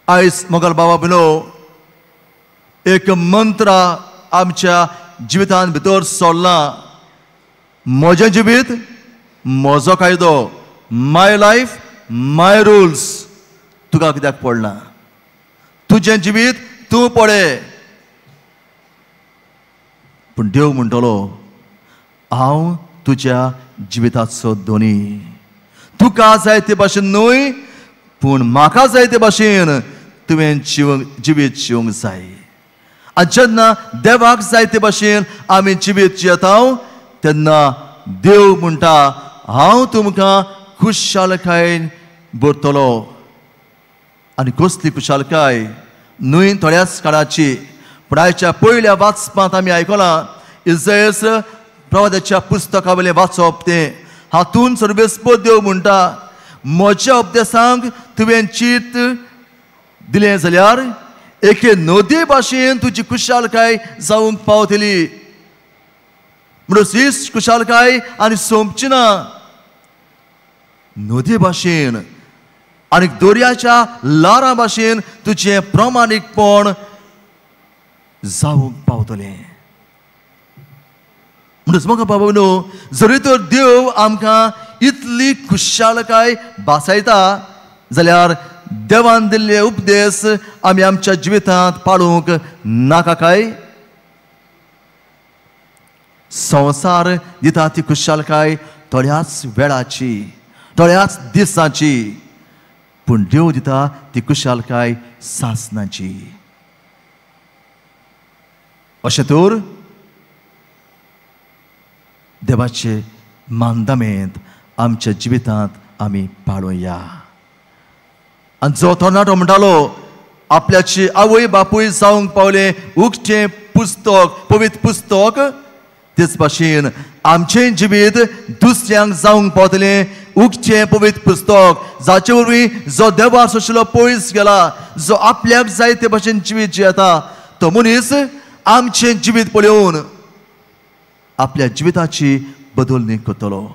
आयज मोगल बाबा बिनो एक मंत्र आमच्या जिवितान भितर सोडला म्हजें जिवीत म्हजो कायदो माय लायफ माय रुल्स तुका कित्याक पडना तुजें जिवीत तूं पळे पूण देव म्हणटलो हांव तुज्या जिविताचो दोनी तुका जाय ते भाशेन न्हय पूण म्हाका जाय ते भाशेन तुवें जिवीत जिवंक जाय आनी जेन्ना देवाक जाय ते भाशेन आमी जिवीत जियेता तेन्ना देव म्हणटा हांव तुमकां खुशालकायेन भरतलो आनी कसली खुशालकाय न्हय थोड्याच काळाची पूण आयच्या पयल्या वाचपांत आमी आयकलां इसायास प्रवाद्याच्या पुस्तका वयलें वाचप तें हातून सर्वेस्पर देव म्हणटा म्हज्या उपदेशांक तुवें चित्त दिलें जाल्यार एके नदी भाशेन तुजी खुशालकाय जावंक पावतली म्हणून ही खुशालकाय आनी सोंपची ना नदी भाशेन आनी दर्याच्या लारा भाशेन तुजें प्रामाणीकपण जावंक पावतलें म्हणून म्हाका बाबा जरी तर देव आमकां इतली खुशालकाय भासायता जाल्यार देवान दिल्ले उपदेश आमी आमच्या जिवितांत पाळूंक नाका काय संवसार दिता ती खुशालकाय थोड्याच वेळाची थोड्याच दिसाची पूण देव दिता ती खुशालकाय सासनाची अशें तर देवाचे मानदमेंत आमच्या जिवितांत आमी पाळुया आनी जो तरणाटो म्हणटालो आपल्याची आवय बापूय जावंक पावले उक्तें पुस्तक पवित्र पुस्तक तेच भाशेन आमचें जिवीत दुसऱ्यांक जावंक पावतलें उक्तें पवित्र पुस्तक जाचे वरवीं जो देवार सोशिल्लो पयस गेला जो आपल्याक जाय ते भाशेन जिवीत जियेता तो मनीस आमचें जिवीत पळोवन आपल्या जिविताची बदलणी करतलो